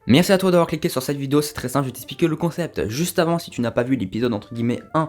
Merci à toi d'avoir cliqué sur cette vidéo, c'est très simple, je vais t'expliquer le concept. Juste avant, si tu n'as pas vu l'épisode entre guillemets 1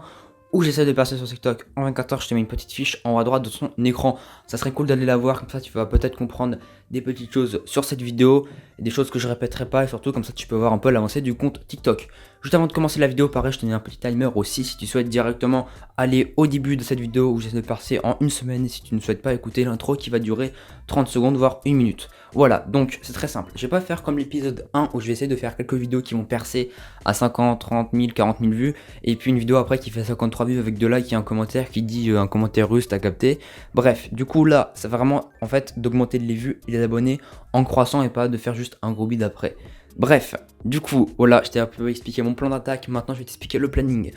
où j'essaie de percer sur TikTok en 24 heures, je te mets une petite fiche en haut à droite de son écran. Ça serait cool d'aller la voir, comme ça tu vas peut-être comprendre des petites choses sur cette vidéo, des choses que je répéterai pas et surtout comme ça tu peux voir un peu l'avancée du compte TikTok. Juste avant de commencer la vidéo, pareil, je te mets un petit timer aussi si tu souhaites directement aller au début de cette vidéo où j'essaie de percer en une semaine et si tu ne souhaites pas écouter l'intro qui va durer 30 secondes voire 1 minute. Voilà, donc c'est très simple. Je vais pas faire comme l'épisode 1 où je vais essayer de faire quelques vidéos qui vont percer à 50, 30 000, 40 000 vues et puis une vidéo après qui fait 53 vues avec 2 likes et un commentaire qui dit un commentaire russe, t'as capté. Bref, du coup là, c'est vraiment en fait d'augmenter les vues et les abonnés en croissant et pas de faire juste un gros bid après. Bref, du coup, voilà, je t'ai un peu expliqué mon plan d'attaque, maintenant je vais t'expliquer le planning.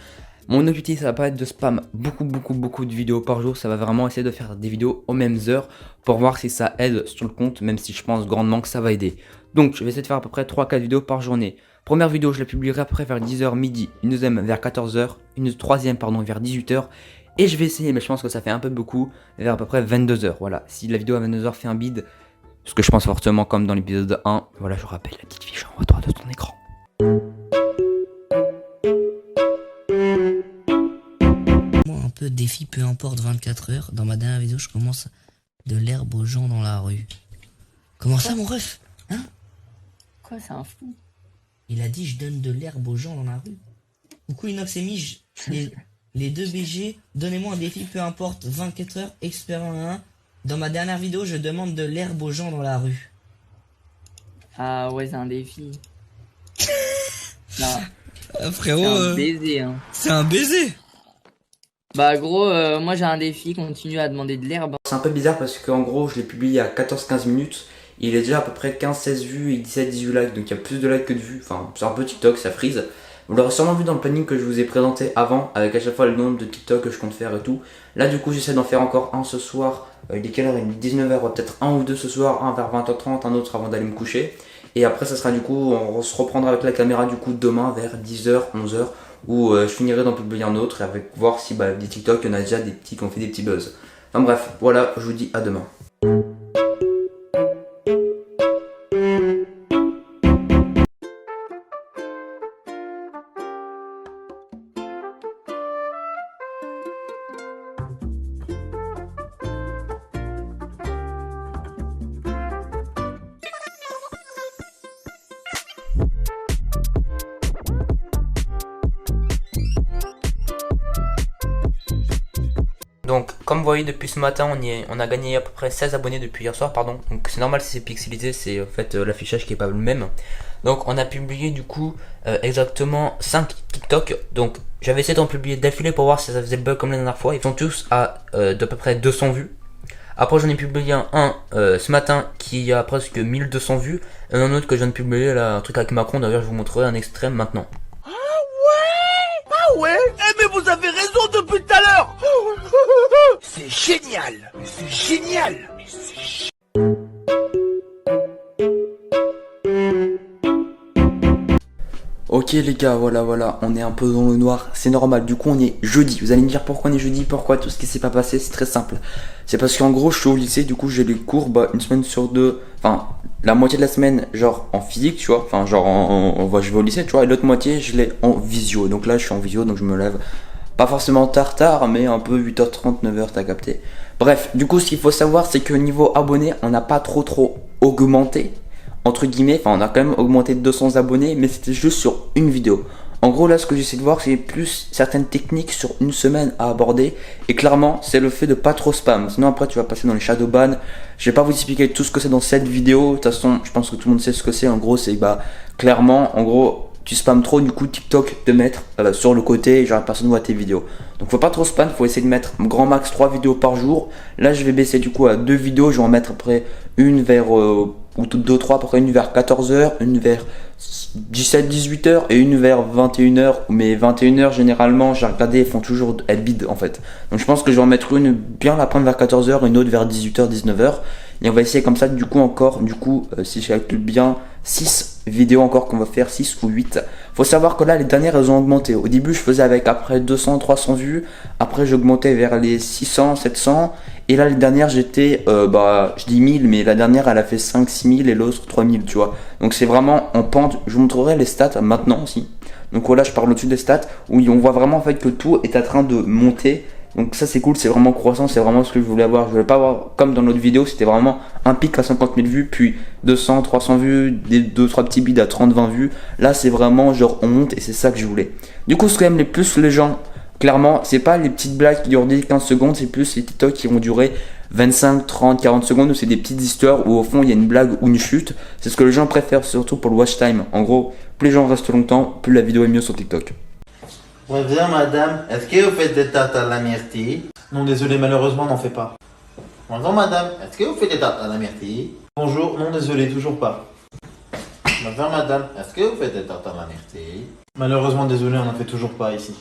Mon objectif, ça va pas être de spam beaucoup de vidéos par jour, ça va vraiment essayer de faire des vidéos aux mêmes heures pour voir si ça aide sur le compte, même si je pense grandement que ça va aider. Donc, je vais essayer de faire à peu près 3-4 vidéos par journée. Première vidéo, je la publierai après vers 10h midi, une deuxième vers 14h, une troisième pardon vers 18h. Et je vais essayer, mais je pense que ça fait un peu beaucoup, vers à peu près 22h. Voilà, si la vidéo à 22h fait un bid, ce que je pense fortement comme dans l'épisode 1, voilà, je rappelle la petite fiche en haut à droite de ton écran. Un peu défi peu importe 24 heures. Dans ma dernière vidéo, je commence de l'herbe aux gens dans la rue. Comment ça, mon ref? Hein? Quoi, c'est un fou? Il a dit je donne de l'herbe aux gens dans la rue. Coucou Inox et Mij, les deux BG, donnez-moi un défi peu importe 24 heures, expert 1. Dans ma dernière vidéo, je demande de l'herbe aux gens dans la rue. Ah ouais, c'est un défi. Non, Frérot, c'est un baiser, hein. c'est un baiser. Bah gros, moi j'ai un défi, continue à demander de l'herbe. C'est un peu bizarre parce qu'en gros, je l'ai publié il y a 14-15 minutes. Il est déjà à peu près 15-16 vues et 17-18 likes, donc il y a plus de likes que de vues. Enfin, c'est un peu TikTok, ça freeze. Vous l'aurez sûrement vu dans le planning que je vous ai présenté avant, avec à chaque fois le nombre de TikTok que je compte faire et tout. Là, du coup, j'essaie d'en faire encore un ce soir. Il est quelle heure? Il est 19h, peut-être un ou deux ce soir, un vers 20h30, un autre avant d'aller me coucher. Et après, ça sera du coup, on se reprendra avec la caméra du coup demain vers 10h, 11h, où je finirai d'en publier un autre et avec voir si des TikTok, il y en a déjà des petits qui ont fait des petits buzz. Enfin bref, voilà, je vous dis à demain. Donc, comme vous voyez, depuis ce matin, on a gagné à peu près 16 abonnés depuis hier soir, pardon. Donc, c'est normal si c'est pixelisé, c'est en fait l'affichage qui est pas le même. Donc, on a publié du coup exactement 5 TikTok. Donc, j'avais essayé d'en publier d'affilée pour voir si ça faisait le bug comme la dernière fois. Ils sont tous à d'à peu près 200 vues. Après, j'en ai publié un ce matin qui a presque 1200 vues. Et un autre que je viens de publier, là, un truc avec Macron. D'ailleurs, je vous montrerai un extrait maintenant. Ah ouais? Eh mais vous avez raison depuis tout à l'heure. C'est génial. Mais c'est génial. Mais c'est Ok les gars, voilà, on est un peu dans le noir, c'est normal, du coup on est jeudi. Vous allez me dire pourquoi on est jeudi, pourquoi tout ce qui s'est pas passé, c'est très simple. C'est parce qu'en gros je suis au lycée, du coup j'ai les cours une semaine sur deux, enfin la moitié de la semaine genre en physique, tu vois, enfin genre je vais au lycée, tu vois, et l'autre moitié je l'ai en visio. Donc là je suis en visio, donc je me lève pas forcément tard, mais un peu 8h30, 9h, t'as capté. Bref, du coup ce qu'il faut savoir c'est que niveau abonnés, on n'a pas trop augmenté. Entre guillemets, enfin on a quand même augmenté de 200 abonnés, mais c'était juste sur une vidéo. En gros là ce que j'essaie de voir c'est plus certaines techniques sur une semaine à aborder. Et clairement c'est le fait de pas trop spam. Sinon après tu vas passer dans les shadow ban. Je vais pas vous expliquer tout ce que c'est dans cette vidéo. De toute façon je pense que tout le monde sait ce que c'est. En gros c'est clairement en gros tu spams trop, du coup TikTok te mettre sur le côté et genre personne voit tes vidéos. Donc faut pas trop spam, faut essayer de mettre grand max 3 vidéos par jour. Là je vais baisser du coup à 2 vidéos, je vais en mettre après une vers ou toutes 2-3, après une vers 14h, une vers 17-18h et une vers 21h. Mais 21h généralement j'ai regardé, elles font toujours elles bide en fait. Donc je pense que je vais en mettre une bien l'après-midi vers 14h, une autre vers 18h, 19h. Et on va essayer comme ça du coup encore, si je calcule bien, 6 vidéos encore qu'on va faire, 6 ou 8 Faut savoir que là, les dernières, elles ont augmenté. Au début, je faisais avec après 200, 300 vues. Après, j'augmentais vers les 600, 700. Et là, les dernières, j'étais, je dis 1000, mais la dernière, elle a fait 5, 6000 et l'autre 3000, tu vois. Donc, c'est vraiment en pente. Je vous montrerai les stats maintenant aussi. Donc, voilà, je parle au-dessus des stats où on voit vraiment en fait que tout est en train de monter. Donc ça c'est cool, c'est vraiment croissant, c'est vraiment ce que je voulais avoir. Je voulais pas avoir comme dans notre vidéo, c'était vraiment un pic à 50 000 vues, puis 200, 300 vues, des 2-3 petits bids à 30, 20 vues. Là c'est vraiment genre on monte et c'est ça que je voulais. Du coup ce que aiment les plus les gens, clairement, c'est pas les petites blagues qui durent 10-15 secondes, c'est plus les TikTok qui vont durer 25, 30, 40 secondes où c'est des petites histoires où au fond il y a une blague ou une chute. C'est ce que les gens préfèrent, surtout pour le watch time. En gros, plus les gens restent longtemps, plus la vidéo est mieux sur TikTok. Bonjour madame, est-ce que vous faites des tartes à la myrtille? Non, désolé, malheureusement, n'en fais pas. Bonjour madame, est-ce que vous faites des tartes à la myrtille? Bonjour, non, désolé, toujours pas. Bonjour madame, est-ce que vous faites des tartes à la myrtille? Malheureusement, désolé, on n'en fait toujours pas ici.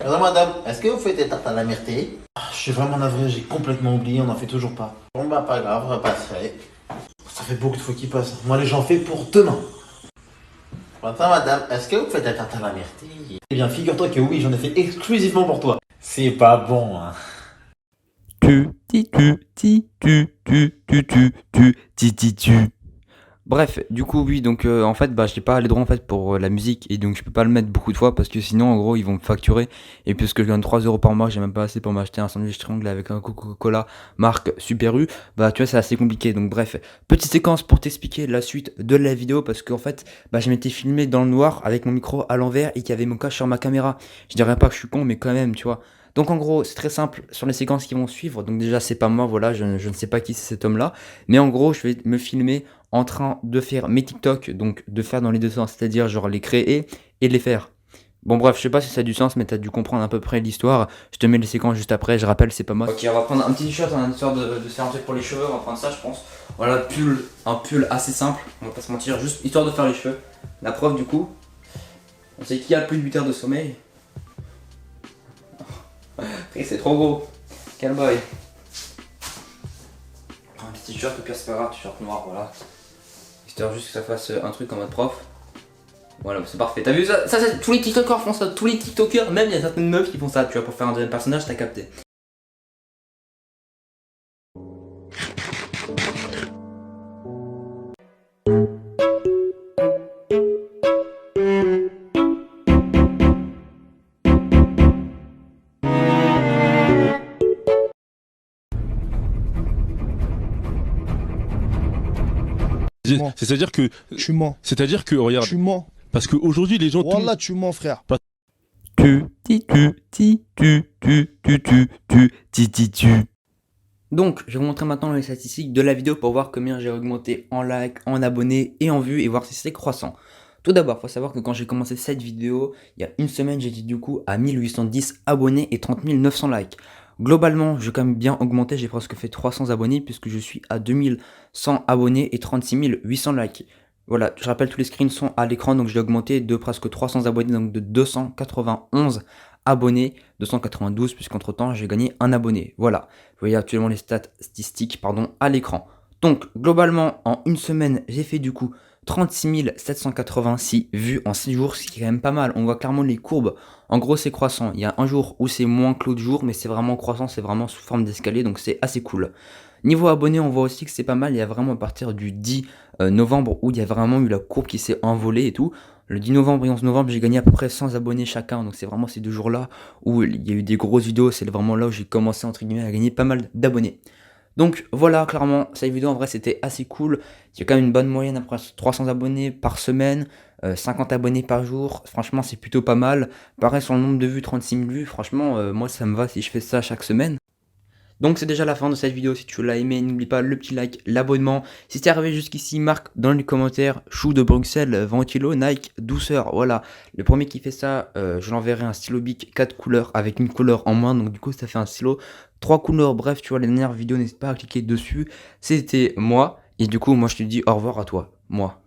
Bonjour madame, est-ce que vous faites des tartes à la myrtille? Je suis vraiment navré, j'ai complètement oublié, on n'en fait toujours pas. Bon bah pas grave, je repasserai. Ça fait beaucoup de fois qu'ils passent. Moi, les j'en fais pour demain. Bonjour madame, est-ce que vous faites des tartes à la myrtille? Eh bien, figure-toi que oui, j'en ai fait exclusivement pour toi. C'est pas bon hein. Bref, du coup oui, donc en fait j'ai pas les droits en fait pour la musique et donc je peux pas le mettre beaucoup de fois parce que sinon en gros ils vont me facturer et puisque je gagne 3 € par mois, j'ai même pas assez pour m'acheter un sandwich triangle avec un Coca-Cola marque Super U, bah tu vois c'est assez compliqué. Donc bref, petite séquence pour t'expliquer la suite de la vidéo parce qu'en fait je m'étais filmé dans le noir avec mon micro à l'envers et qu'il y avait mon cache sur ma caméra. Je dirais pas que je suis con mais quand même tu vois. Donc en gros, c'est très simple sur les séquences qui vont suivre. Donc déjà, c'est pas moi, voilà, je ne sais pas qui c'est cet homme-là. Mais en gros, je vais me filmer en train de faire mes TikTok, donc de faire dans les deux sens, c'est-à-dire genre les créer et les faire. Bon bref, je sais pas si ça a du sens, mais t'as dû comprendre à peu près l'histoire. Je te mets les séquences juste après, je rappelle, c'est pas moi. Ok, on va prendre un petit t-shirt, on a histoire de se faire un truc pour les cheveux, on va prendre ça je pense. Voilà, un pull assez simple, on va pas se mentir, juste histoire de faire les cheveux. La preuve du coup, on sait qui a plus de 8 heures de sommeil. C'est trop gros. Quel boy. Un petit t-shirt, au pire c'est pas grave, t-shirt noir, voilà. Histoire juste que ça fasse un truc en mode prof. Voilà, c'est parfait. T'as vu ça, tous les TikTokers font ça, tous les TikTokers, même il y a certaines meufs qui font ça, tu vois, pour faire un deuxième personnage, t'as capté. C'est-à-dire que Tu mens. C'est-à-dire que regarde, Tu mens. parce qu'aujourd'hui les gens Wallah, tu mens, frère. Donc, je vais vous montrer maintenant les statistiques de la vidéo pour voir combien j'ai augmenté en likes, en abonnés et en vues et voir si c'est croissant. Tout d'abord, il faut savoir que quand j'ai commencé cette vidéo, il y a une semaine, j'étais du coup à 1810 abonnés et 30 900 likes. Globalement, j'ai quand même bien augmenté, j'ai presque fait 300 abonnés puisque je suis à 2100 abonnés et 36 800 likes. Voilà, je rappelle, tous les screens sont à l'écran, donc j'ai augmenté de presque 300 abonnés, donc de 291 abonnés, 292 puisqu'entre temps j'ai gagné un abonné. Voilà, vous voyez actuellement les statistiques à l'écran. Donc globalement, en une semaine, j'ai fait du coup 36 786 vues en 6 jours, ce qui est quand même pas mal. On voit clairement les courbes. En gros, c'est croissant. Il y a un jour où c'est moins que l'autre jour, mais c'est vraiment croissant, c'est vraiment sous forme d'escalier, donc c'est assez cool. Niveau abonnés, on voit aussi que c'est pas mal. Il y a vraiment à partir du 10 novembre où il y a vraiment eu la courbe qui s'est envolée et tout. Le 10 novembre et 11 novembre, j'ai gagné à peu près 100 abonnés chacun. Donc c'est vraiment ces 2 jours-là où il y a eu des grosses vidéos. C'est vraiment là où j'ai commencé entre guillemets à gagner pas mal d'abonnés. Donc voilà, clairement, cette vidéo en vrai c'était assez cool. Il y a quand même une bonne moyenne après 300 abonnés par semaine, 50 abonnés par jour. Franchement, c'est plutôt pas mal. Pareil sur le nombre de vues, 36 000 vues. Franchement, moi ça me va si je fais ça chaque semaine. Donc c'est déjà la fin de cette vidéo. Si tu l'as aimé, n'oublie pas le petit like, l'abonnement. Si t'es arrivé jusqu'ici, marque dans les commentaires chou de Bruxelles, ventilo, Nike, douceur. Voilà, le premier qui fait ça, je l'enverrai un stylo Bic 4 couleurs avec une couleur en moins. Donc du coup ça fait un stylo 3 couleurs. Bref, tu vois, les dernières vidéos, n'hésite pas à cliquer dessus. C'était moi. Et du coup, moi je te dis au revoir à toi. Moi.